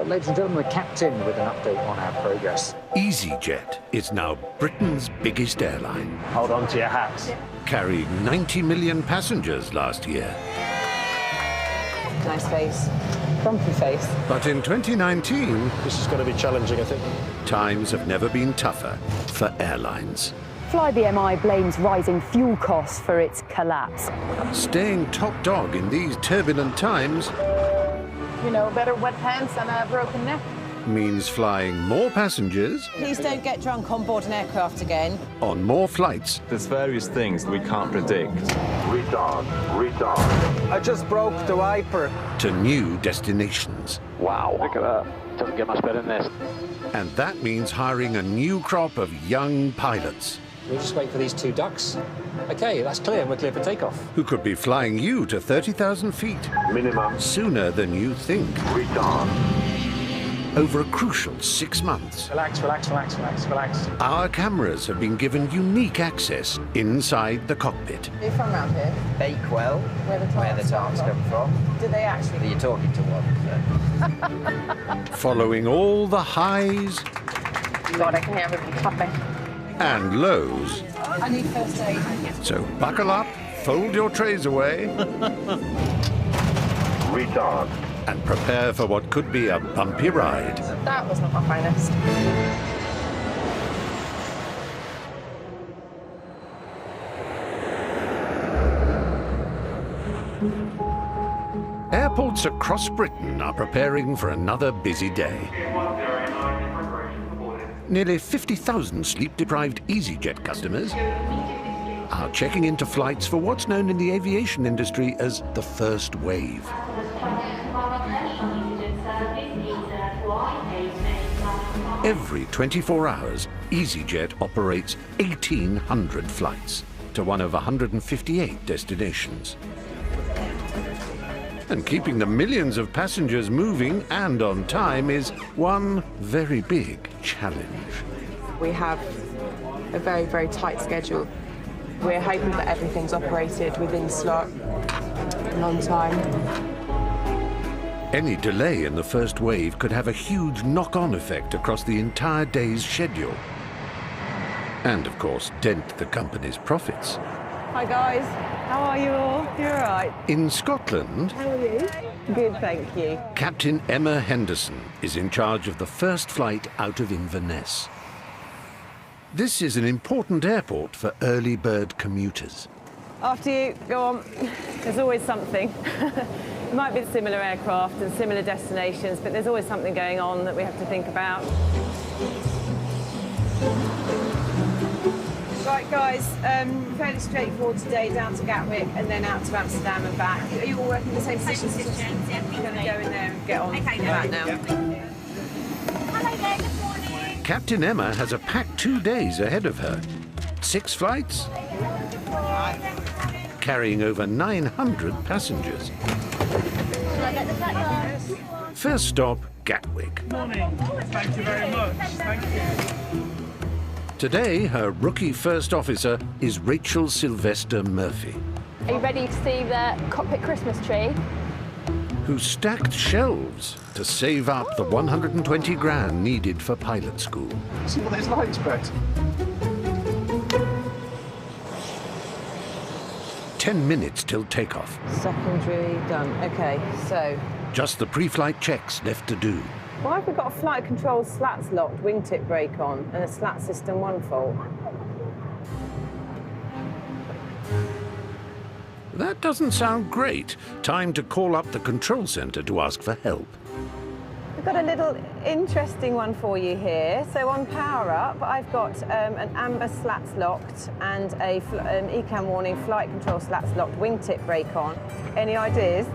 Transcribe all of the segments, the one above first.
Ladies and gentlemen, the captain with an update on our progress. easyJet is now Britain's biggest airline, Hold on to your hats. carrying 90 million passengers last year. Nice face. Grumpy face. But in 2019, This is going to be challenging, I think. times have never been tougher for airlines. FlyBMI blames rising fuel costs for its collapse. Staying top dog in these turbulent times You know, better wet pants than a broken neck. means flying more passengers Please don't get drunk on board an aircraft again. on more flights There's various things that we can't predict. Retard. I just broke the wiper. to new destinations. Wow. Look at that. Doesn't get much better than this. And that means hiring a new crop of young pilots We'll just wait for these two ducks. Okay, that's clear. We're clear for takeoff. who could be flying you to 30,000 feet Minimum. sooner than you think Retard. over a crucial 6 months. Relax, relax, relax, relax, relax. Our cameras have been given unique access inside the cockpit. Are you from around here? Bakewell, Where the tarts come from. Do they actually? You're talking to one. Following all the highs God, I can hear everybody clapping. and lows. I need first aid. So buckle up, fold your trays away, Retard. and prepare for what could be a bumpy ride. That was not my finest. Airports across Britain are preparing for another busy day. Nearly 50,000 sleep-deprived easyJet customers are checking into flights for what's known in the aviation industry as the first wave. Every 24 hours, easyJet operates 1,800 flights to one of 158 destinations. And keeping the millions of passengers moving and on time is one very big challenge. We have a very, very tight schedule. We're hoping that everything's operated within slot and on time. Any delay in the first wave could have a huge knock-on effect across the entire day's schedule. And, of course, dent the company's profits. Hi guys, how are you all? You all right? In Scotland, How are you? Good, thank you. Captain Emma Henderson is in charge of the first flight out of Inverness. This is an important airport for early bird commuters. After you, go on. There's always something. It might be similar aircraft and similar destinations, but there's always something going on that we have to think about. Right, guys, fairly straightforward today, down to Gatwick and then out to Amsterdam and back. Are you all working the same positions? Yeah, we're going to go in there and get on back now. Hello there, good morning. Captain Emma has a packed 2 days ahead of her. 6 flights, carrying over 900 passengers. Shall I get the flat glass? First stop, Gatwick. Morning. Thank you very much. Thank you. Today, her rookie first officer is Rachel Sylvester Murphy, Are you ready to see the cockpit Christmas tree? who stacked shelves to save up the 120 grand needed for pilot school. See what it's like, Brett. 10 minutes till takeoff. Secondary done. Okay, so Just the pre-flight checks left to do. why have we got a flight control slats locked wingtip brake on and a slat system 1 fault? That doesn't sound great. Time to call up the control center to ask for help. We've got a little interesting one for you here. So on power up, I've got an amber slats locked and a ECAM warning flight control slats locked wingtip brake on. Any ideas?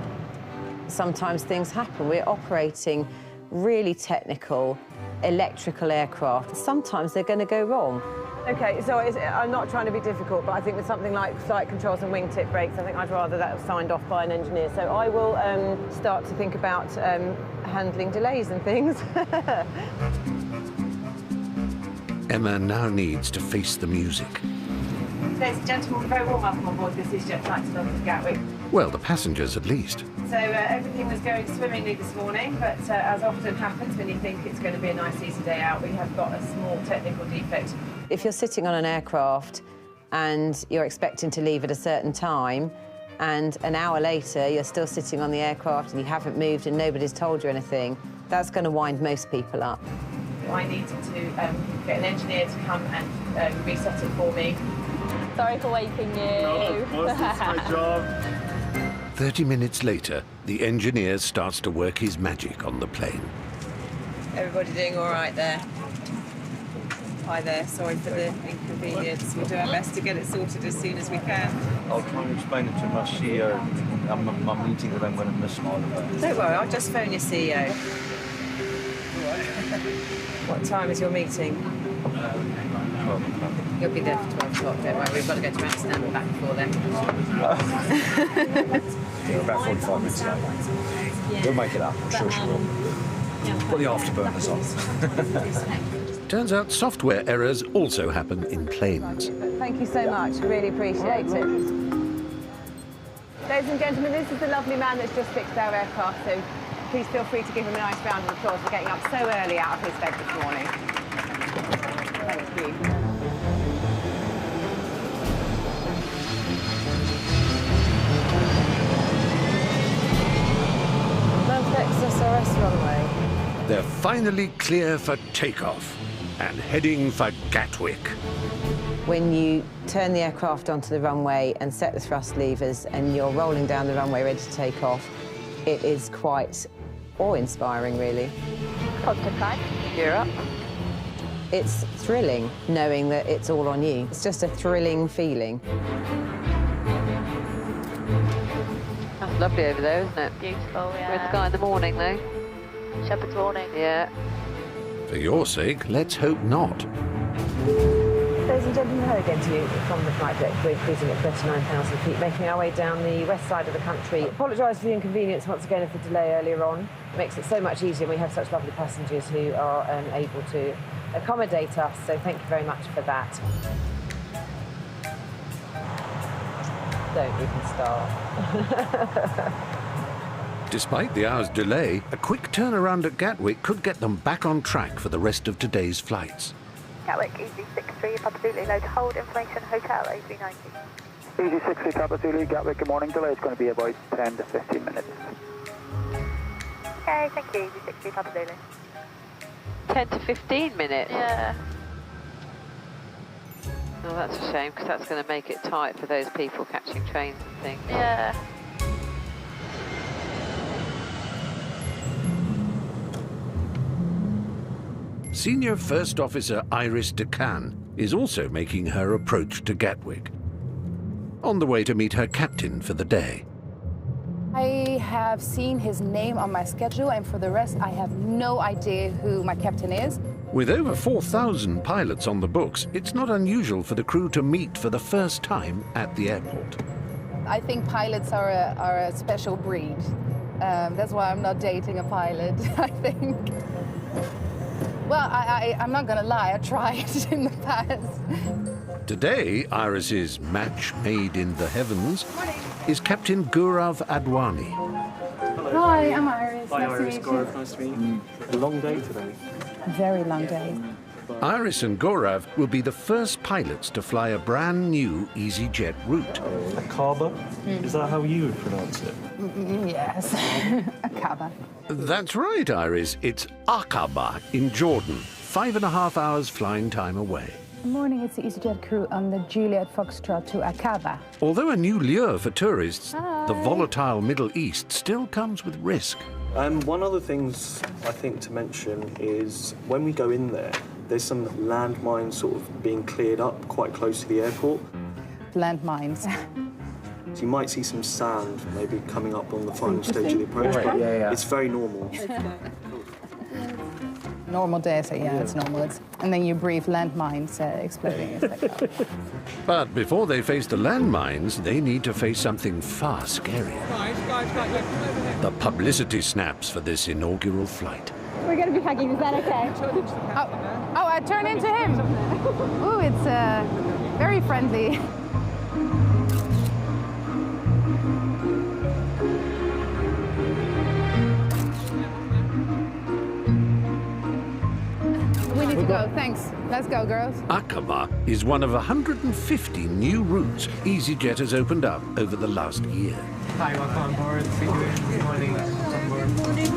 Sometimes things happen. We're operating really technical electrical aircraft. Sometimes they're going to go wrong. Okay, so I'm not trying to be difficult, but I think with something like flight controls and wingtip brakes, I think I'd rather that was signed off by an engineer. So I will start to think about handling delays and things. Emma now needs to face the music. Ladies and gentlemen, very warm welcome on board this easyJet flight to London to Gatwick. Well, the passengers at least. So everything was going swimmingly this morning, but as often happens when you think it's going to be a nice easy day out, we have got a small technical defect. If you're sitting on an aircraft and you're expecting to leave at a certain time, and an hour later you're still sitting on the aircraft and you haven't moved and nobody's told you anything, that's going to wind most people up. I needed to get an engineer to come and reset it for me. Sorry for waking you. No, boss, it's my job. 30 minutes later, the engineer starts to work his magic on the plane. Everybody doing all right there? Hi there, sorry for the inconvenience. We'll do our best to get it sorted as soon as we can. I'll try and explain it to my CEO. I'm meeting with them when I miss my holiday. Don't worry, I'll just phone your CEO. What time is your meeting? 12 o'clock. You'll be there for 12 o'clock, don't worry. We've got to go to Amsterdam and back before then. We're about 45 minutes late. We'll make it up, I'm sure she will. Put the afterburners on. Turns out software errors also happen in planes. Thank you so much, really appreciate it. Ladies and gentlemen, this is the lovely man that's just fixed our aircraft, so please feel free to give him a nice round of applause for getting up so early out of his bed this morning. Thank you. SRS runway. They're finally clear for takeoff and heading for Gatwick. When you turn the aircraft onto the runway and set the thrust levers and you're rolling down the runway ready to take off, it is quite awe-inspiring, really. Positive flag. Gear up. It's thrilling knowing that it's all on you. It's just a thrilling feeling. That's lovely over there, isn't it? Beautiful, yeah. Red sky in the morning, though. Shepherd's warning. Yeah. For your sake, let's hope not. Ladies and gentlemen, hello again to you from the flight deck. We're cruising at 39,000 feet, making our way down the west side of the country. Apologise for the inconvenience once again of the delay earlier on. It makes it so much easier. We have such lovely passengers who are able to accommodate us, so thank you very much for that. Don't even start. Despite the hour's delay, a quick turnaround at Gatwick could get them back on track for the rest of today's flights. Gatwick, easy 63, Papa Zulu, low to hold, information, hotel, A390. Easy 63, Papa Zulu, Gatwick, good morning. Delay is going to be about 10 to 15 minutes. Okay, thank you, Easy 63, Papa Zulu. 10 to 15 minutes? Yeah. Oh, that's a shame, because that's going to make it tight for those people catching trains and things. Yeah. Senior First Officer Iris DeCan is also making her approach to Gatwick, on the way to meet her captain for the day. I have seen his name on my schedule, and for the rest, I have no idea who my captain is. With over 4,000 pilots on the books, it's not unusual for the crew to meet for the first time at the airport. I think pilots are a special breed. That's why I'm not dating a pilot, I think. Well, I'm not gonna lie, I tried in the past. Today, Iris's match made in the heavens is Captain Gaurav Advani. Hello. Hi, I'm Iris. Hi, nice Iris. to meet you. Nice to meet you. A long day today. A very long day. Iris and Gaurav will be the first pilots to fly a brand new easyJet route. Aqaba? Is that how you would pronounce it? Yes, Aqaba. That's right, Iris. It's Aqaba in Jordan, 5.5 hours flying time away. Good morning, it's the easyJet crew on the Juliet Foxtrot to Aqaba. Although a new lure for tourists, Hi. the volatile Middle East still comes with risk. One other things I think to mention is when we go in there, there's some landmines sort of being cleared up quite close to the airport. Landmines. So you might see some sand maybe coming up on the final stage of the approach, but it's very normal. Normal day, so yeah, it's normal. And then you breathe landmines exploding. It's like, oh. But before they face the landmines, they need to face something far scarier. The publicity snaps for this inaugural flight. We're going to be hugging, is that okay? Oh, I turn into him. Ooh, it's very friendly. go. Thanks. Let's go, girls. Aqaba is one of 150 new routes easyJet has opened up over the last year. Hi, welcome on board. Good morning. Good morning.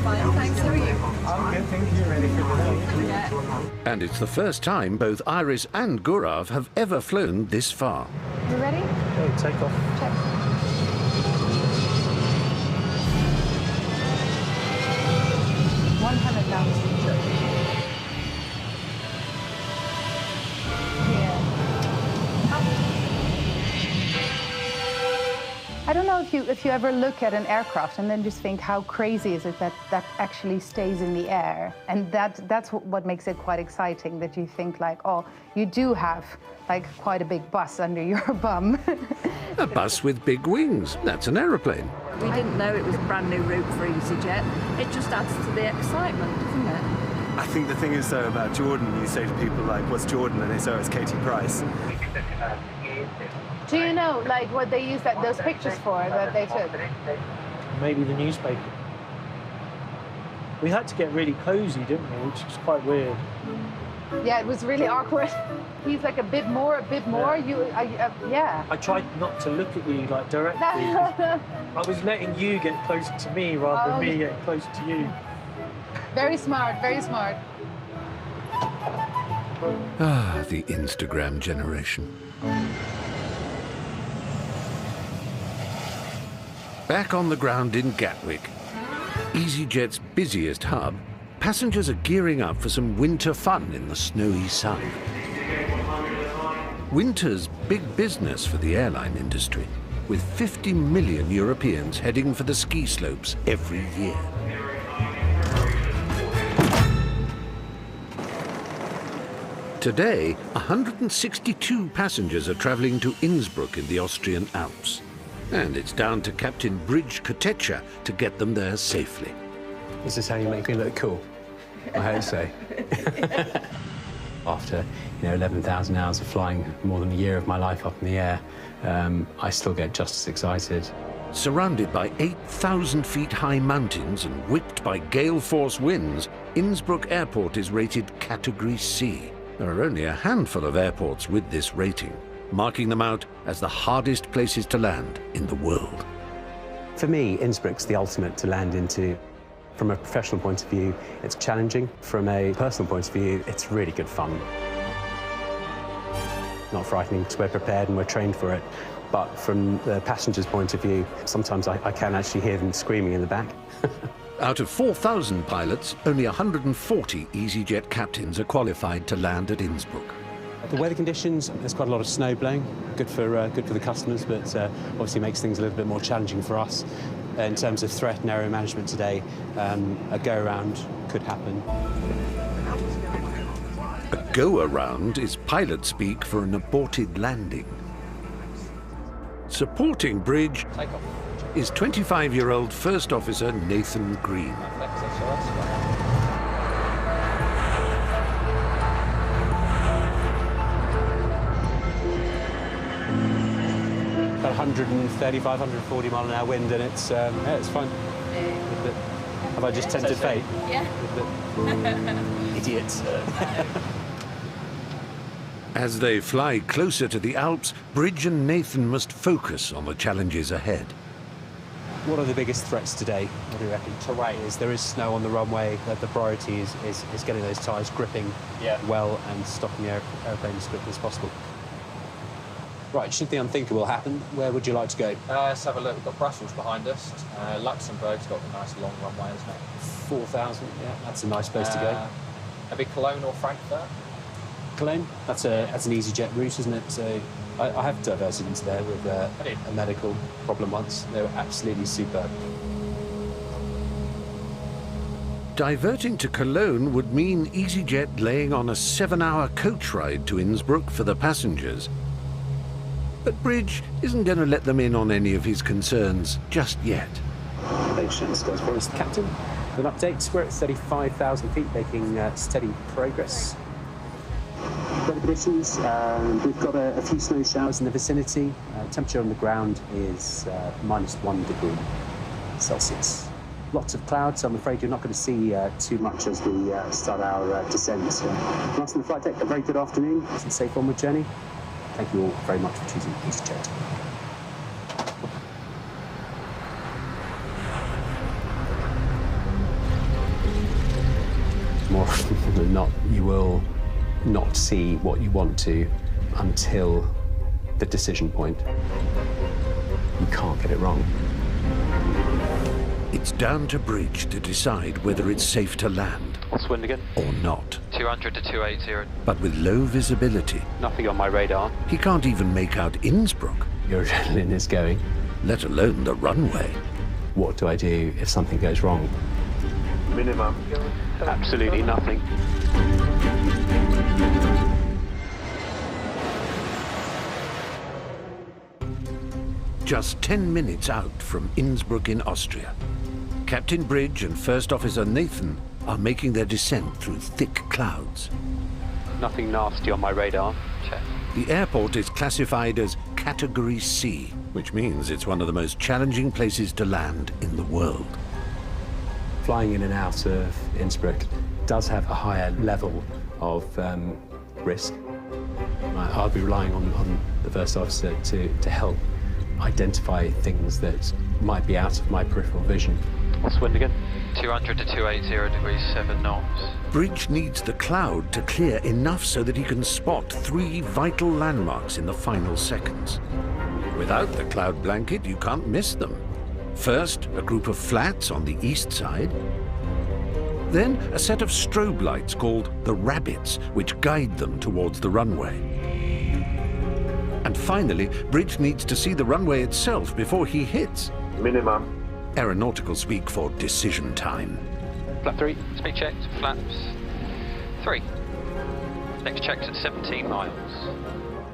Fine, thanks. How are you? I'm good, thank you. Ready for the day? Yeah. And it's the first time both Iris and Gaurav have ever flown this far. You ready? Okay, take off. Check. I don't know if you ever look at an aircraft and then just think how crazy is it that that actually stays in the air, and that's what makes it quite exciting, that you think like, oh, you do have like quite a big bus under your bum. A bus with big wings. That's an aeroplane. We didn't know it was a brand new route for easyJet. It just adds to the excitement, doesn't it? I think the thing is though about Jordan, you say to people like, what's Jordan? And they say, oh, it's Katie Price. Do you know like what they used those pictures for that they took? Maybe the newspaper. We had to get really cozy, didn't we? Which was quite weird. Yeah, it was really awkward. He's like a bit more. Yeah. Yeah. I tried not to look at you like directly. I was letting you get closer to me rather than me getting closer to you. Very smart, very smart. Ah, the Instagram generation. Back on the ground in Gatwick, easyJet's busiest hub, passengers are gearing up for some winter fun in the snowy sun. Winter's big business for the airline industry, with 50 million Europeans heading for the ski slopes every year. Today, 162 passengers are travelling to Innsbruck in the Austrian Alps. And it's down to Captain Bridge Kotecha to get them there safely. This is how you make me look cool, I hope so. After 11,000 hours of flying, more than a year of my life up in the air, I still get just as excited. Surrounded by 8,000 feet high mountains and whipped by gale force winds, Innsbruck Airport is rated Category C. There are only a handful of airports with this rating, marking them out as the hardest places to land in the world. For me, Innsbruck's the ultimate to land into. From a professional point of view, it's challenging. From a personal point of view, it's really good fun. Not frightening because we're prepared and we're trained for it. But from the passenger's point of view, sometimes I can actually hear them screaming in the back. Out of 4,000 pilots, only 140 easyJet captains are qualified to land at Innsbruck. The weather conditions, there's quite a lot of snow blowing, good for the customers, but obviously makes things a little bit more challenging for us. In terms of threat and area management today, a go-around could happen. A go-around is pilot speak for an aborted landing. Supporting Bridge is 25-year-old First Officer Nathan Green. About 135, 140 mile an hour wind, and it's fun. Have I just tempted fate? Yeah. Idiots. As they fly closer to the Alps, Bridge and Nathan must focus on the challenges ahead. What are the biggest threats today? What do you reckon? Terrain. There is snow on the runway. The priority is getting those tyres gripping well and stopping the aeroplane as quickly as possible. Right, should the unthinkable happen, where would you like to go? Let's have a look. We've got Brussels behind us. Luxembourg's got a nice long runway, isn't it? 4,000, yeah, that's a nice place to go. Maybe Cologne or Frankfurt? Cologne? That's an easyJet route, isn't it? So I have diverted into there with a medical problem once. They were absolutely superb. Diverting to Cologne would mean easyJet laying on a 7-hour coach ride to Innsbruck for the passengers. But Bridge isn't going to let them in on any of his concerns just yet. Patience goes for us, Captain. With an update, we're at 35,000 feet, making steady progress. Weather conditions, we've got a few snow showers in the vicinity. Temperature on the ground is -1 degree Celsius. Lots of clouds, so I'm afraid you're not going to see too much as we start our descent. Last on the flight deck, a very good afternoon. It's a safe onward journey. Thank you all very much for choosing easyJet. More often than not, you will not see what you want to until the decision point. You can't get it wrong. It's down to Bridge to decide whether it's safe to land. What's wind again? Or not. 200 to 280. But with low visibility, nothing on my radar. He can't even make out Innsbruck. Your adrenaline is going. Let alone the runway. What do I do if something goes wrong? Minimum. Absolutely nothing. Just 10 minutes out from Innsbruck in Austria, Captain Bridge and First Officer Nathan are making their descent through thick clouds. Nothing nasty on my radar. Check. The airport is classified as Category C, which means it's one of the most challenging places to land in the world. Flying in and out of Innsbruck does have a higher level of risk. I'll be relying on the First Officer to help identify things that might be out of my peripheral vision. What's wind again? 200 to 280 degrees, 7 knots. Bridge needs the cloud to clear enough so that he can spot 3 vital landmarks in the final seconds. Without the cloud blanket, you can't miss them. First, a group of flats on the east side. Then, a set of strobe lights called the rabbits, which guide them towards the runway. And finally, Bridge needs to see the runway itself before he hits. Minimum. Aeronautical speak for decision time. Flap 3, speed checked, flaps 3. Next checked at 17 miles.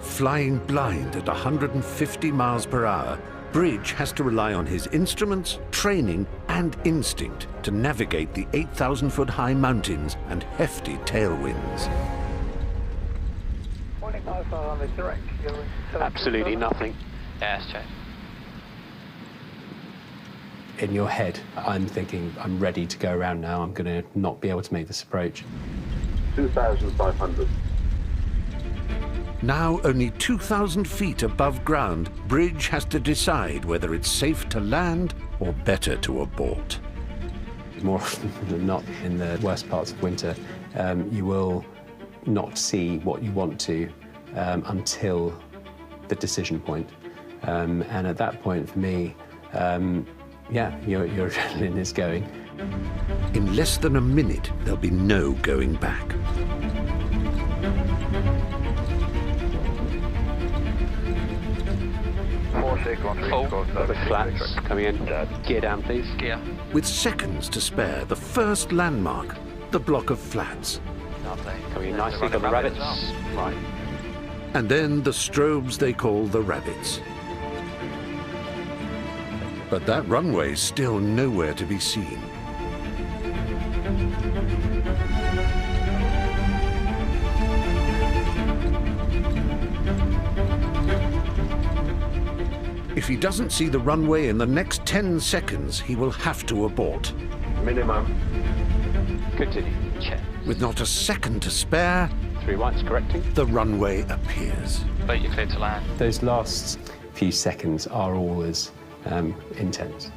Flying blind at 150 miles per hour, Bridge has to rely on his instruments, training, and instinct to navigate the 8,000-foot high mountains and hefty tailwinds. Absolutely nothing. Yes, check. In your head, I'm thinking, I'm ready to go around now. I'm going to not be able to make this approach. 2,500. Now only 2,000 feet above ground, Bridge has to decide whether it's safe to land or better to abort. More often than not, in the worst parts of winter, you will not see what you want to until the decision point. And at that point, for me, yeah, your adrenaline is going. In less than a minute, there'll be no going back. The flats coming in. Gear down, please. Gear. With seconds to spare, the first landmark, the block of flats. Lovely. Coming in nicely, got the rabbits. Right. And then the strobes they call the rabbits. But that runway's still nowhere to be seen. If he doesn't see the runway in the next 10 seconds, he will have to abort. Minimum. Continue. Check. With not a second to spare, 3 whites correcting. The runway appears. But you're clear to land. Those last few seconds are always intense.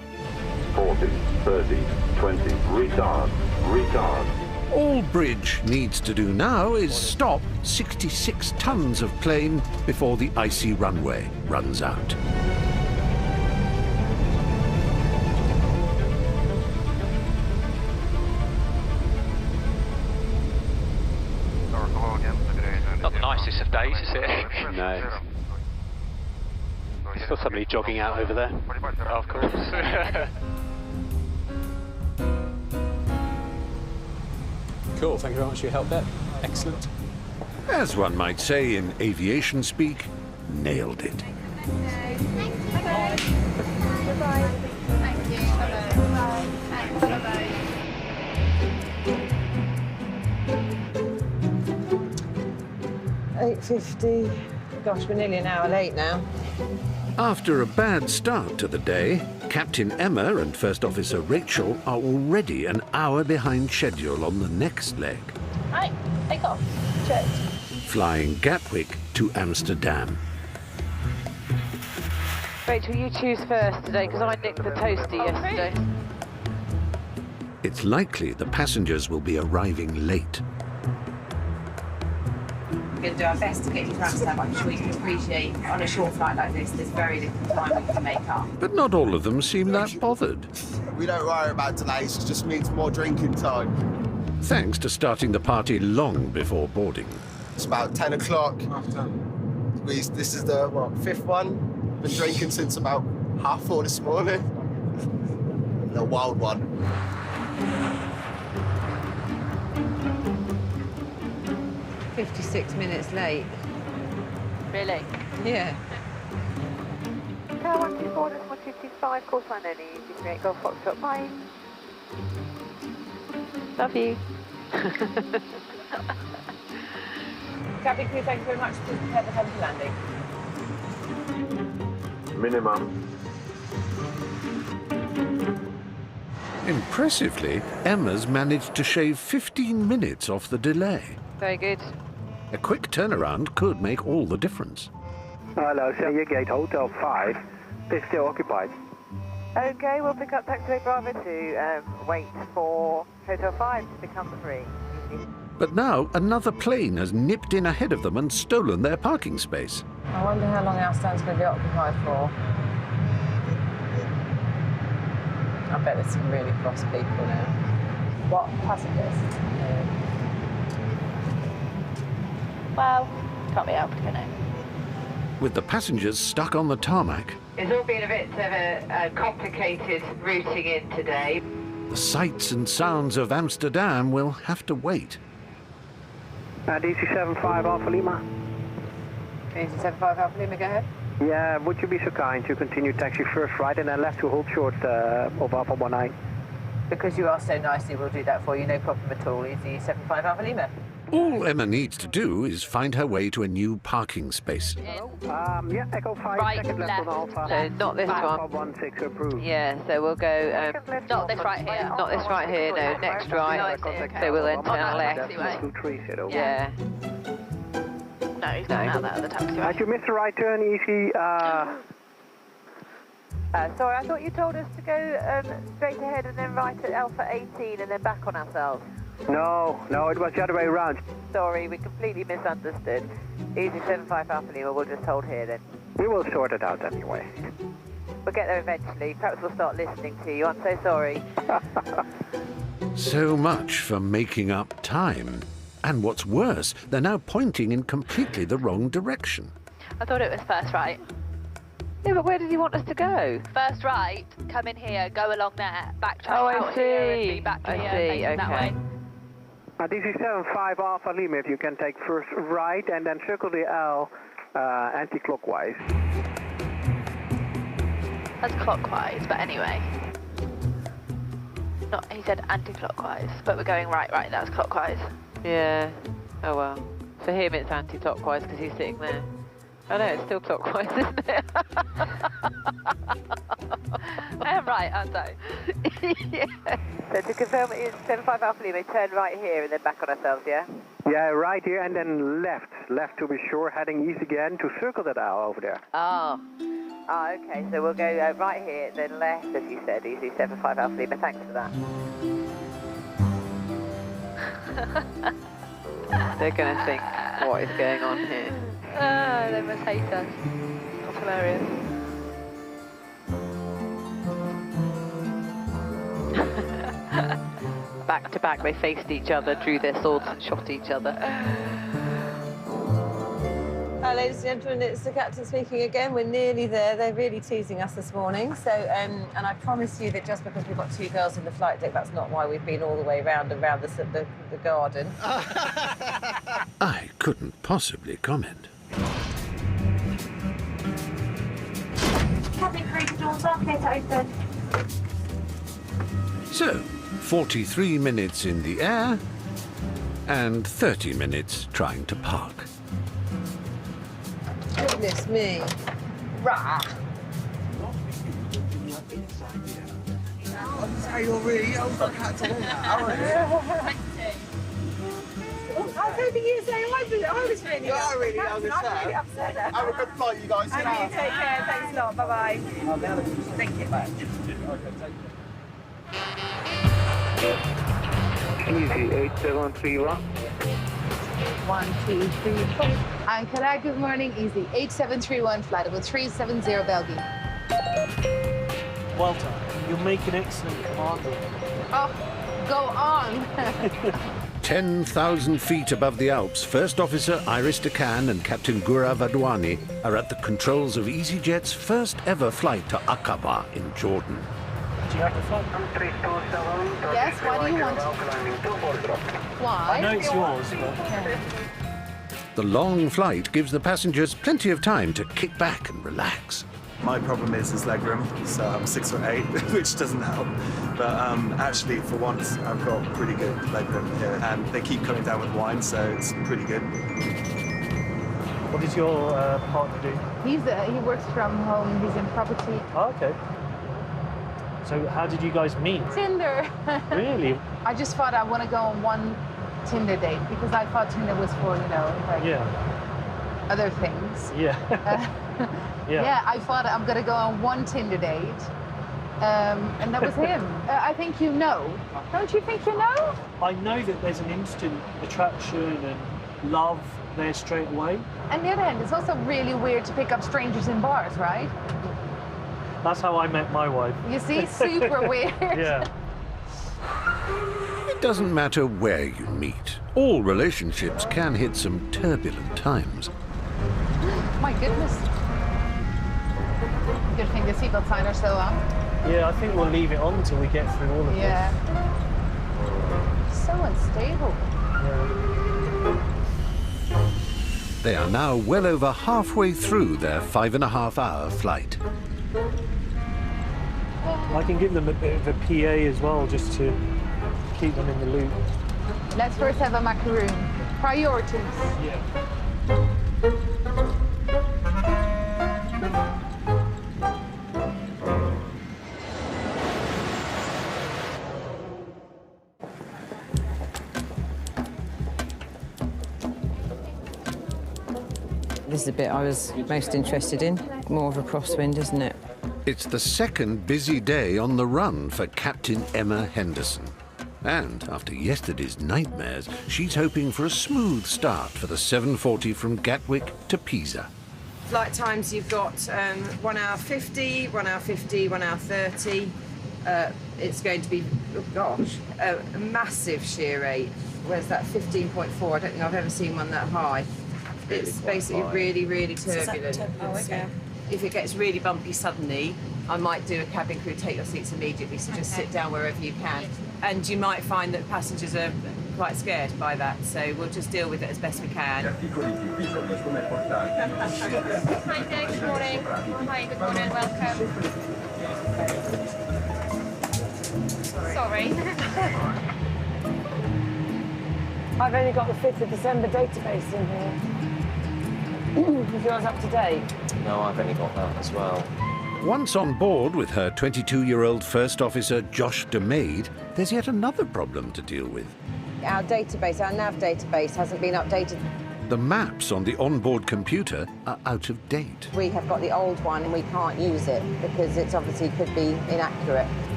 40, 30, 20, retard, retard. All Bridge needs to do now is stop 66 tons of plane before the icy runway runs out. Not the nicest of days, is it? No. I saw somebody jogging out over there. Of course. Cool, thank you very much for your help there. Excellent. As one might say in aviation speak, nailed it. Bye-bye. Bye-bye. Thank you. Bye-bye. Thanks. Bye-bye. 8:50. Gosh, we're nearly an hour late now. After a bad start to the day, Captain Emma and First Officer Rachel are already an hour behind schedule on the next leg, Right, take off. Check. flying Gatwick to Amsterdam. Rachel, you choose first today because I nicked the toasty yesterday. It's likely the passengers will be arriving late. We're going to do our best to get you to Amsterdam. I'm sure you can appreciate on a short flight like this, there's very little time we can make up. But not all of them seem that bothered. We don't worry about delays, it just means more drinking time. Thanks to starting the party long before boarding. It's about 10 o'clock. This is the, fifth one? Been drinking since about 4:30 this morning. A wild one. "56 minutes late." Really? Yeah. Car 124, 1225, course line only, 38 Golf Foxtrot, bye. Love you. Cabin crew, thank you very much. Please prepare the head for landing. Minimum. Impressively, Emma's managed to shave 15 minutes off the delay. Very good. A quick turnaround could make all the difference. Hello, Senior Gate Hotel 5. It's still occupied. Okay, we'll pick up taxiway Bravo to wait for Hotel 5 to become free. But now another plane has nipped in ahead of them and stolen their parking space. I wonder how long our stand's going to be occupied for. I bet there's some really cross people now. What passengers? Well, can't be helped, can it? With the passengers stuck on the tarmac, It's all been a bit of a complicated routing in today. the sights and sounds of Amsterdam will have to wait. DC75 Alpha Lima. DC75 Alpha Lima, go ahead. Yeah, would you be so kind to continue taxi first right and then left to hold short of Alpha 19? Because you asked so nicely, we'll do that for you, no problem at all. Easy 75 Alpha Lima. All Emma needs to do is find her way to a new parking space. Yeah, Echo 5, Right, second left on Alpha. So not this Alpha one. 16 approved. Yeah, so we'll go... Not this right here. Not this right here, no, next right. So we'll then turn left. Yeah. No, he's going out there at the taxiway. Had you missed the right turn, easy? Sorry, I thought you told us to go straight ahead and then right at Alpha 18 and then back on ourselves. No, it was the other way around. Sorry, we completely misunderstood. Easy 75 Alpha Lima, we'll just hold here then. We will sort it out anyway. We'll get there eventually. Perhaps we'll start listening to you. I'm so sorry. So much for making up time. And what's worse, they're now pointing in completely the wrong direction. I thought it was first right. Yeah, but where did you want us to go? First right, come in here, go along there, backtrack I out here and see. be back I here, see, facing that way. DC75 Alpha Lima, if you can take first right and then circle the L anti-clockwise. That's clockwise, but anyway. Not, he said anti-clockwise, but we're going right, that's clockwise. Yeah. Oh well. For him it's anti-clockwise because he's sitting there. Oh no, it's still clockwise, isn't it? I am right, aren't I? Yeah. So to confirm, it's 75 Alpha Lima, turn right here and then back on ourselves, yeah? Yeah, right here and then left. Left to be sure, heading east again to circle that L over there. Oh. Oh, okay, so we'll go right here, then left, as you said, easy 75 Alpha Lima, thanks for that. They're going to think, what is going on here? They must hate us. That's hilarious. Back to back, they faced each other, drew their swords and shot each other. Ladies and gentlemen, it's the captain speaking again. We're nearly there. They're really teasing us this morning. So, and I promise you that just because we've got two girls in the flight deck, that's not why we've been all the way around the garden. I couldn't possibly comment. Cabin crew, doors are clear to open. So, 43 minutes in the air and 30 minutes trying to park. Goodness me. Rah. I'm sorry, you're really young. I can't tell that. I was hoping you were saying I was really young. You are really young, I'm sir. really upset. Have a good flight, you guys. And you take care. Thanks a lot. Bye-bye. Thank you. Easy 8731. 1, 2, 3, 4. Ankara, good morning. Easy 8731, flight level 370 Belgium. Walter, you'll make an excellent commander. Oh, go on. 10,000 feet above the Alps, First Officer Iris Decan and Captain Gura Vadwani are at the controls of easyJet's first ever flight to Aqaba in Jordan. Do you have to flight? Yes, why do you want to? Why? I know it's yours, but... The long flight gives the passengers plenty of time to kick back and relax. My problem is legroom, so I'm 6'8", which doesn't help. But actually, for once, I've got pretty good legroom here, and they keep coming down with wine, so it's pretty good. What does your partner do? He works from home. He's in property. Oh, okay. So how did you guys meet? Tinder. Really? I just thought I want to go on one Tinder date because I thought Tinder was for, like other things. Yeah. Yeah, I thought I'm going to go on one Tinder date, and that was him. I think you know. Don't you think you know? I know that there's an instant attraction and love there straight away. On the other hand, it's also really weird to pick up strangers in bars, right? That's how I met my wife. You see, super weird. Yeah. It doesn't matter where you meet. All relationships can hit some turbulent times. My goodness. Good thing the seatbelt sign are still on. Yeah, I think we'll leave it on until we get through all of this. Yeah. So unstable. Yeah. They are now well over halfway through their 5.5-hour flight. I can give them a bit of a PA as well, just to keep them in the loop. Let's first have a macaroon. Priorities. Yeah. This is the bit I was most interested in. More of a crosswind, isn't it? It's the second busy day on the run for Captain Emma Henderson. And after yesterday's nightmares, she's hoping for a smooth start for the 740 from Gatwick to Pisa. Flight times, you've got 1 hour 50, 1 hour 50, 1 hour 30. It's going to be, oh gosh, a massive shear rate. Where's that, 15.4? I don't think I've ever seen one that high. It's basically really, really turbulent. Oh, okay. If it gets really bumpy suddenly, I might do a cabin crew take your seats immediately, so just sit down wherever you can. And you might find that passengers are quite scared by that, so we'll just deal with it as best we can. Hi there, good morning. Hi, good morning, welcome. Sorry. I've only got the 5th of December database in here. Is yours up to date? No, I've only got that as well. Once on board with her 22-year-old First Officer Josh DeMaid, there's yet another problem to deal with. Our database, our nav database, hasn't been updated. The maps on the onboard computer are out of date. We have got the old one and we can't use it because it's obviously could be inaccurate.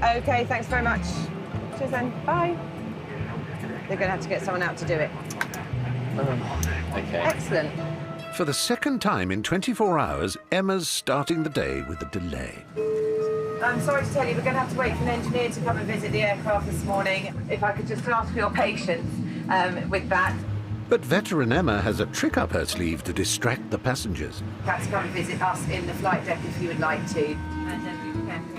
OK, thanks very much. Cheers then. Bye. They're going to have to get someone out to do it. OK. Excellent. For the second time in 24 hours, Emma's starting the day with a delay. I'm sorry to tell you, we're going to have to wait for an engineer to come and visit the aircraft this morning. If I could just ask for your patience with that. But veteran Emma has a trick up her sleeve to distract the passengers. Perhaps come and visit us in the flight deck if you would like to.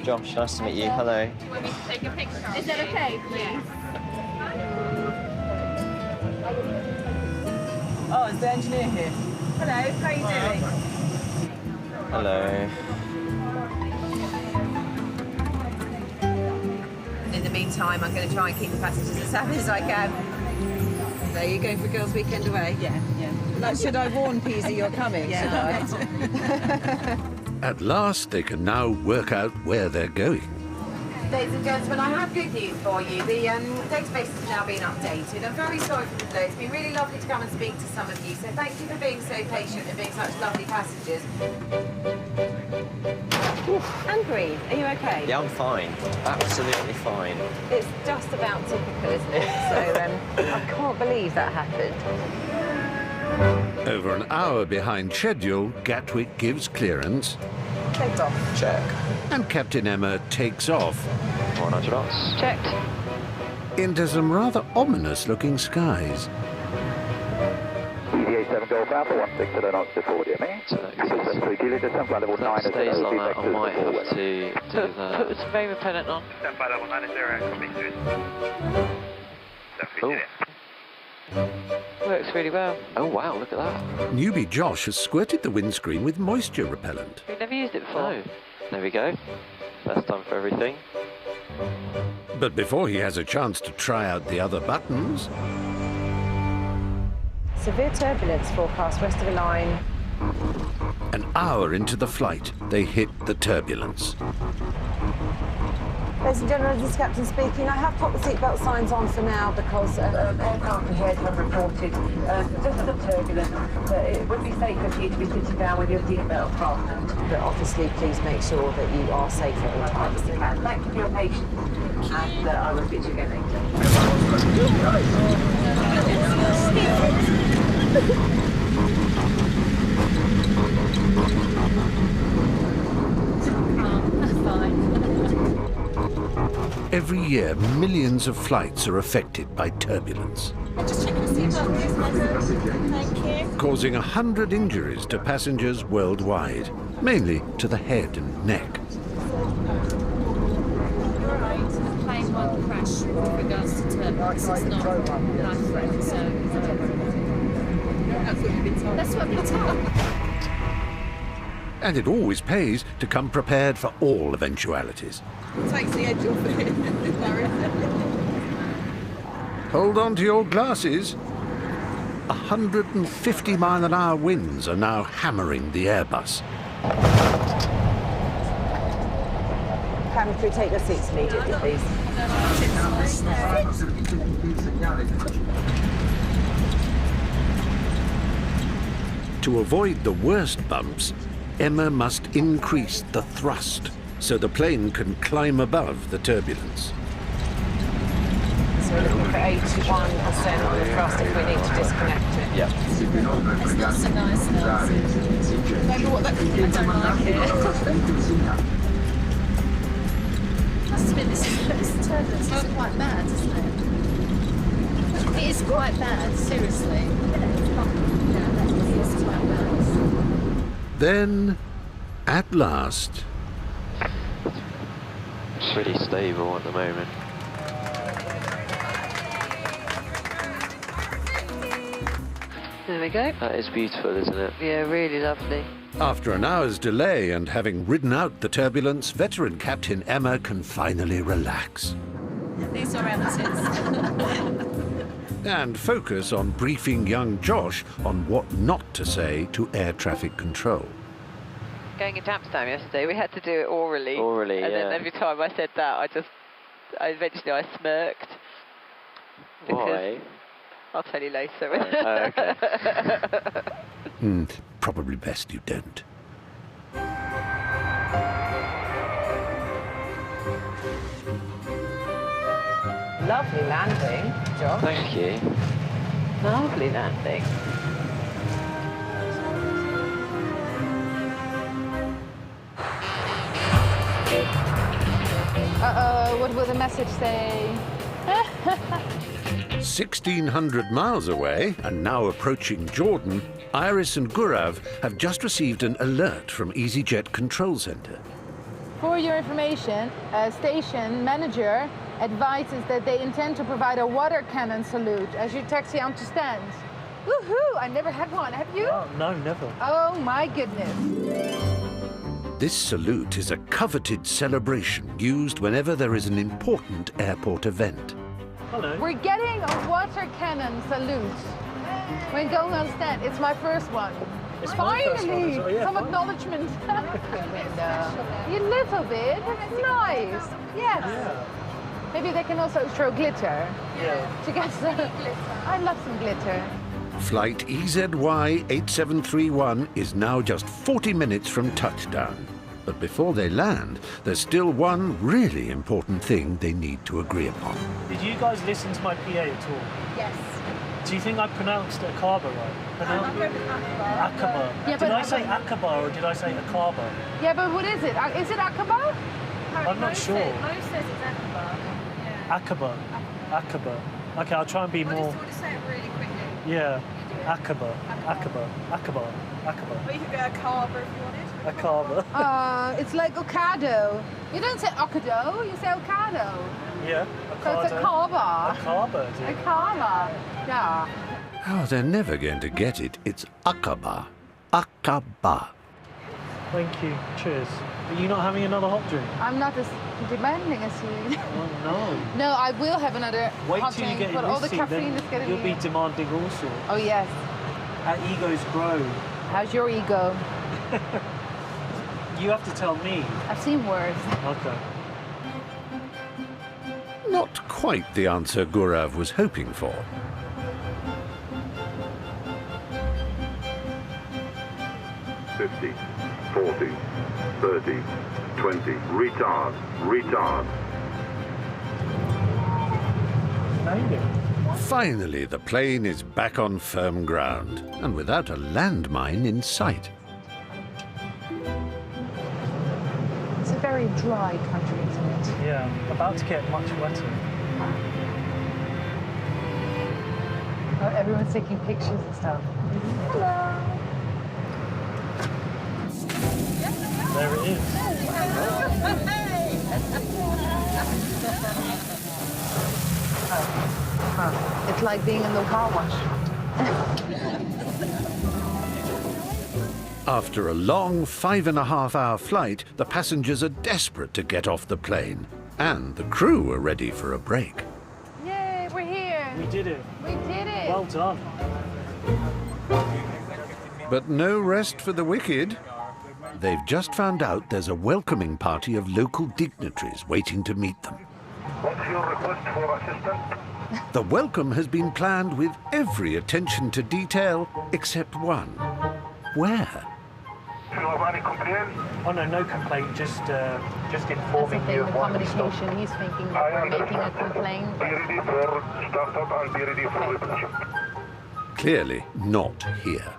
Josh, nice to meet you. Hello. Do you want me to take a picture? Is that okay, please? Oh, is the engineer here? Hello, how are you doing? Hello. In the meantime, I'm going to try and keep the passengers as happy as I can. So you going for girls' weekend away? Yeah, yeah. Like, should I warn Peasy you're coming? Yeah. At last, they can now work out where they're going. Ladies and gentlemen, I have good news for you. The database has now been updated. I'm very sorry for the delay. It's been really lovely to come and speak to some of you. So thank you for being so patient and being such lovely passengers. And breathe. Are you okay? Yeah, I'm fine. Absolutely fine. It's just about typical, isn't it? So I can't believe that happened. Over an hour behind schedule, Gatwick gives clearance. Take off. Check. And Captain Emma takes off. 100 knots. Checked. Into some rather ominous-looking skies. EVA7 Golf Alpha, 160 knots to forward, you mean? So that stays like that, I might have to do that. Put some rain repellent on. Stand by level 90, copy. Oh. Works really well. Oh wow, look at that. Newbie Josh has squirted the windscreen with moisture repellent. We've never used it before. No. There we go. First time for everything. But before he has a chance to try out the other buttons... Severe turbulence forecast west of the line. An hour into the flight, they hit the turbulence. Ladies and gentlemen, this is Captain speaking. I have put the seatbelt signs on for now because aircraft ahead have reported just a turbulence. It would be safer for you to be sitting down with your seatbelt fastened. But obviously, please make sure that you are safe at all times. Thank you for your patience, and I will speak to you again Every year, millions of flights are affected by turbulence, Just check your seatbelt, please, madam. Thank you. causing 100 injuries to passengers worldwide, mainly to the head and neck. You're all right. The plane won't crash with regards to turbulence. It's not life-threatening, so that's what we've been told. That's what we've been told. And it always pays to come prepared for all eventualities. Takes the edge off it. Hold on to your glasses. 150-mile-an-hour winds are now hammering the Airbus. Cabin crew, take your seats immediately, please. To avoid the worst bumps, Emma must increase the thrust so the plane can climb above the turbulence. So we're looking for 81% on the thrust if we need to disconnect it. Yep. It's not so nice now. Maybe what that I don't like it. Must admit, this turbulence is quite bad, isn't it? It is quite bad, seriously. It is quite bad. Then, at last... Pretty stable at the moment. There we go. That is beautiful, isn't it? Yeah, really lovely. After an hour's delay and having ridden out the turbulence, veteran Captain Emma can finally relax. These are empties. And focus on briefing young Josh on what not to say to air traffic control. Going into Amsterdam yesterday, we had to do it orally. Orally, and then yeah. every time I said that, eventually smirked. Why? I'll tell you later. Okay. Probably best you don't. Lovely landing, Josh. Thank you. Lovely landing. Uh-oh, what will the message say? 1,600 miles away, and now approaching Jordan, Iris and Gurav have just received an alert from easyJet Control Center. For your information, station manager advises that they intend to provide a water cannon salute as you taxi onto stands. Woohoo! I never had one, have you? Oh, no, never. Oh my goodness. This salute is a coveted celebration used whenever there is an important airport event. Hello. We're getting a water cannon salute when going on stand. It's my first one. It's my first one as well, yeah, some fine. acknowledgement. You little bit. That's nice. Yes. Yeah. Maybe they can also throw glitter. Yeah. To get some. I love some glitter. Flight EZY-8731 is now just 40 minutes from touchdown. But before they land, there's still one really important thing they need to agree upon. Did you guys listen to my PA at all? Yes. Do you think I pronounced Aqaba right? I'm going with Aqaba. Aqaba. Yeah, Did but I say Aqaba or did I say Aqaba? Yeah, but what is it? Is it Aqaba? I'm not sure. Mo says it's Aqaba. Yeah. Aqaba. Aqaba. Okay, I'll try and be more. We'll just say it really quickly. Yeah. Aqaba. Aqaba. Aqaba. Aqaba. But you could go Aqaba if you wanted. Aqaba. It's like Ocado. You don't say Ocado, you say Ocado. Yeah. So it's Aqaba. Aqaba. Aqaba. Yeah. Oh, they're never going to get it. It's Aqaba. Aqaba. Thank you. Cheers. Are you not having another hot drink? I'm not as demanding as you. Oh, no. No, I will have another Wait hot till you drink, get in but this all the seat, caffeine then is getting you'll me. be demanding all sorts. Oh, yes. Our egos grow. How's your ego? You have to tell me. I've seen worse. Okay. Not quite the answer Gaurav was hoping for. $50, $40, $30, $20. Retard. Retard. Finally, the plane is back on firm ground, and without a landmine in sight. It's a very dry country, isn't it? Yeah, about to get much wetter. Oh, everyone's taking pictures and stuff. Hello. There it is. It's like being in the car wash. After a long 5.5-hour flight, the passengers are desperate to get off the plane, and the crew are ready for a break. Yay, we're here. We did it. We did it. Well done. But no rest for the wicked. They've just found out there's a welcoming party of local dignitaries waiting to meet them. What's your request for assistance? The welcome has been planned with every attention to detail except one. Where? Do you have any complaints? Oh no, no complaint. Just That's the informing thing you with of what we stopped. communication. He's thinking that we're making a complaint. Be ready for startup and be ready for reception. Clearly not here.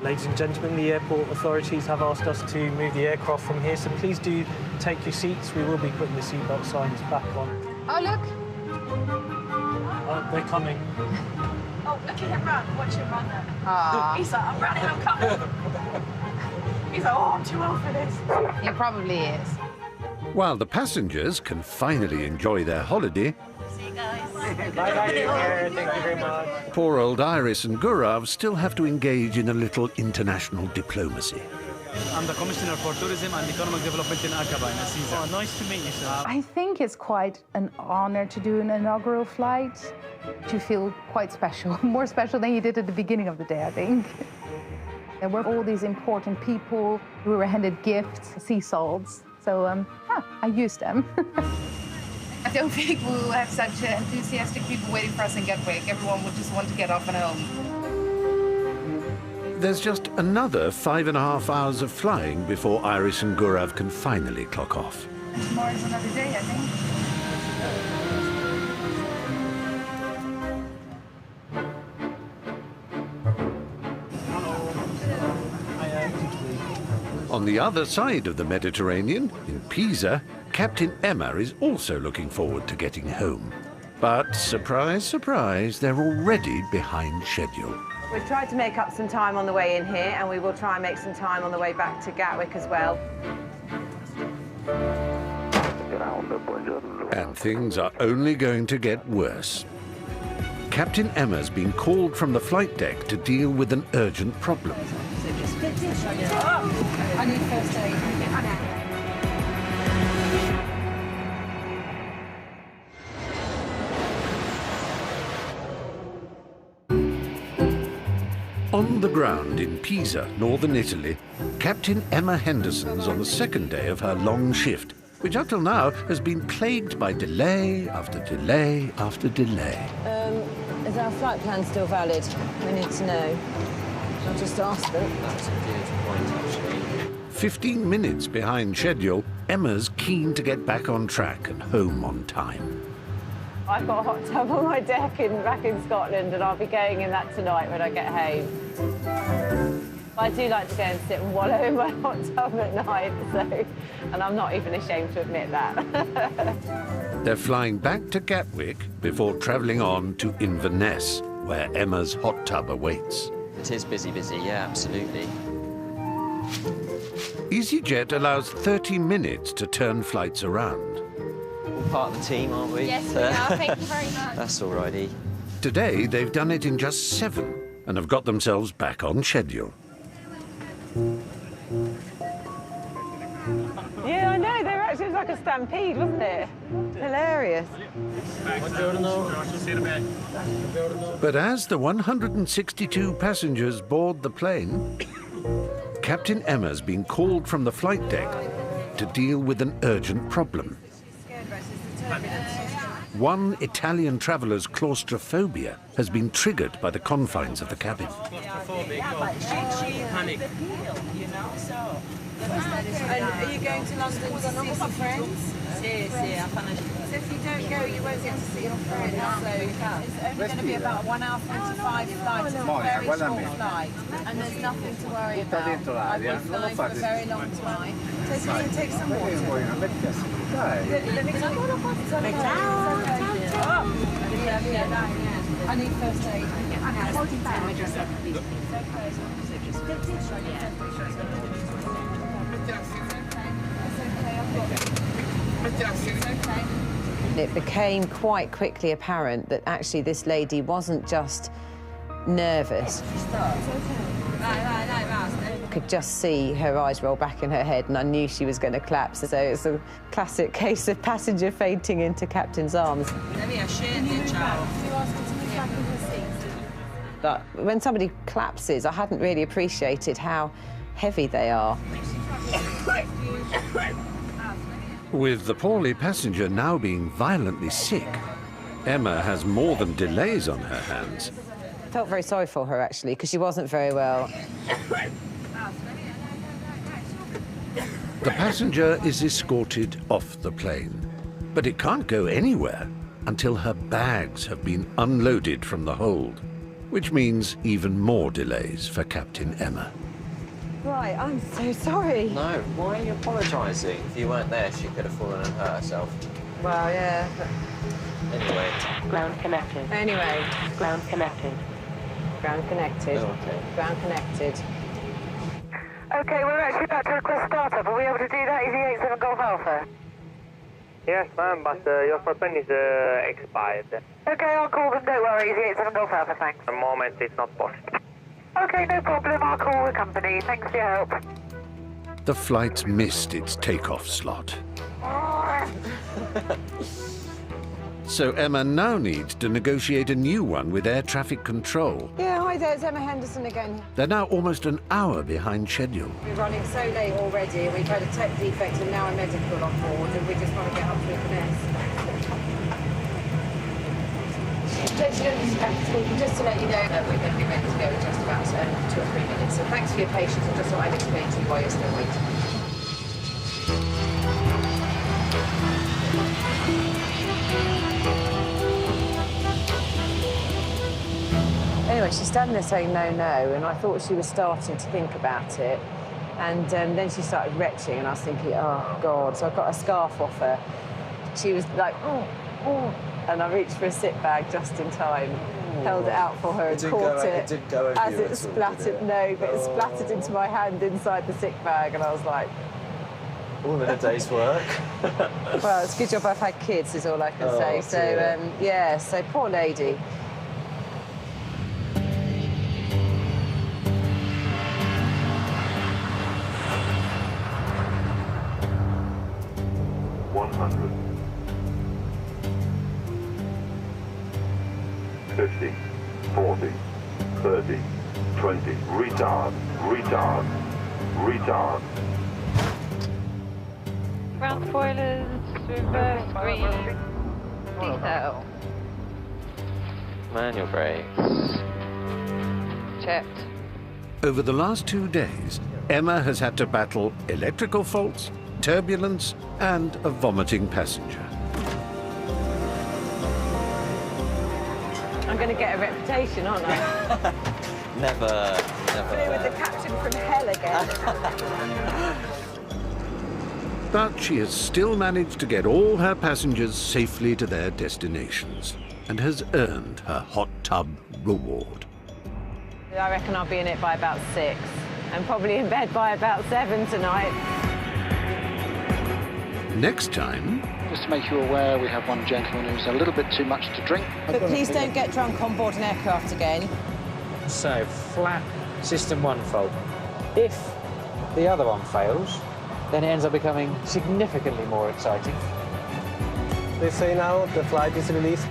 Ladies and gentlemen, the airport authorities have asked us to move the aircraft from here, so please do take your seats. We will be putting the seatbelt signs back on. Oh, look. Oh, they're coming. Oh, look at him run. Watch him run there. Aww. He's like, I'm running, I'm coming. He's like, oh, I'm too old for this. He probably is. While the passengers can finally enjoy their holiday, See you guys. Bye-bye, thank you very much. poor old Iris and Gaurav still have to engage in a little international diplomacy. I'm the Commissioner for Tourism and Economic Development in Aqaba in Aziza. Oh, nice to meet you, sir. I think it's quite an honor to do an inaugural flight. You feel quite special, more special than you did at the beginning of the day, I think. There were all these important people who were handed gifts, sea salts. So, I used them. I don't think we will have such enthusiastic people waiting for us in Gatwick. Everyone would just want to get off and home. There's just another 5.5 hours of flying before Iris and Gaurav can finally clock off. Tomorrow's another day, I think. On the other side of the Mediterranean, in Pisa, Captain Emma is also looking forward to getting home. But surprise, surprise, they're already behind schedule. We've tried to make up some time on the way in here, and we will try and make some time on the way back to Gatwick as well. And things are only going to get worse. Captain Emma's been called from the flight deck to deal with an urgent problem. I need first aid. On the ground in Pisa, northern Italy, Captain Emma Henderson's on the second day of her long shift, which up till now has been plagued by delay after delay after delay. Is our flight plan still valid? We need to know. I'll just ask them. That's a good point, actually. 15 minutes behind schedule, Emma's keen to get back on track and home on time. I've got a hot tub on my deck back in Scotland, and I'll be going in that tonight when I get home. I do like to go and sit and wallow in my hot tub at night, and I'm not even ashamed to admit that. They're flying back to Gatwick before travelling on to Inverness, where Emma's hot tub awaits. It is busy, yeah, absolutely. easyJet allows 30 minutes to turn flights around. All part of the team, aren't we? Yes, we are. Thank you very much. That's alrighty. Today, they've done it in just 7 and have got themselves back on schedule. Yeah, I know. It was like a stampede, wasn't it? Hilarious. But as the 162 passengers board the plane, Captain Emma's been called from the flight deck to deal with an urgent problem. One Italian traveller's claustrophobia has been triggered by the confines of the cabin. And are you going to London to see some friends? So if you don't go, you won't get to see your friends. So it's only going to be about 1 hour 45 flight. It's a very short flight, and there's nothing to worry about. I've been flying for a very long time. So can you take some water? I need first aid. It became quite quickly apparent that actually this lady wasn't just nervous. I could just see her eyes roll back in her head, and I knew she was going to collapse. So it's a classic case of passenger fainting into captain's arms. But when somebody collapses, I hadn't really appreciated how heavy they are. With the poorly passenger now being violently sick, Emma has more than delays on her hands. I felt very sorry for her, actually, because she wasn't very well. The passenger is escorted off the plane, but it can't go anywhere until her bags have been unloaded from the hold, which means even more delays for Captain Emma. Right, I'm so sorry. No, why are you apologising? If you weren't there, she could have fallen and hurt herself. Well, yeah. Anyway. Ground connected. Anyway. Ground connected. Ground connected. Oh, okay. Ground connected. Okay, we're actually about to request startup. Are we able to do that? easyJet Golf Alpha. Yes, ma'am, but your plan is expired. Okay, I'll call them. Don't worry, easyJet Golf Alpha, thanks. At the moment, it's not possible. Okay, no problem. I'll call the company. Thanks for your help. The flight missed its takeoff slot. So Emma now needs to negotiate a new one with air traffic control. Yeah, hi there, it's Emma Henderson again. They're now almost an hour behind schedule. We're running so late already, and we've had a tech defect and now a medical on board, and we just want to get up to Inverness. Just to let you know that we're going to be ready to go in just about 2 or 3 minutes. So thanks for your patience, and just thought I'd explain to you why you're still waiting. Anyway, she's standing there saying no, no, and I thought she was starting to think about it. And then she started retching, and I was thinking, oh, God. So I got a scarf off her. She was like, oh, oh. And I reached for a sit bag just in time, held it out for her and caught it. It did go over as you it splattered, no, but it splattered into my hand inside the sick bag, and I was like... All in a day's work. Well, it's a good job I've had kids, is all I can say. Dear. So, yeah, so poor lady. 20. Retard. Retard. Retard. Ground spoilers, reverse green, detail. Manual brakes. Checked. Over the last 2 days, Emma has had to battle electrical faults, turbulence, and a vomiting passenger. I'm going to get a reputation, aren't I? Never. With the captain from hell again. But she has still managed to get all her passengers safely to their destinations and has earned her hot tub reward. I reckon I'll be in it by about 6 and probably in bed by about 7 tonight. Next time... Just to make you aware, we have one gentleman who's a little bit too much to drink. But please don't get drunk on board an aircraft again. So, flat system 1 fault. If the other one fails, then it ends up becoming significantly more exciting. They say now the flight is released.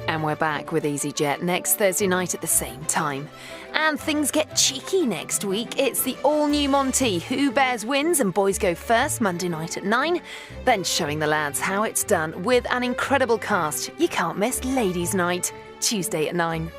And we're back with easyJet next Thursday night at the same time. And things get cheeky next week. It's the all-new Monty, Who Bears Wins and Boys Go First, Monday night at 9. Then showing the lads how it's done with an incredible cast. You can't miss Ladies' Night, Tuesday at 9.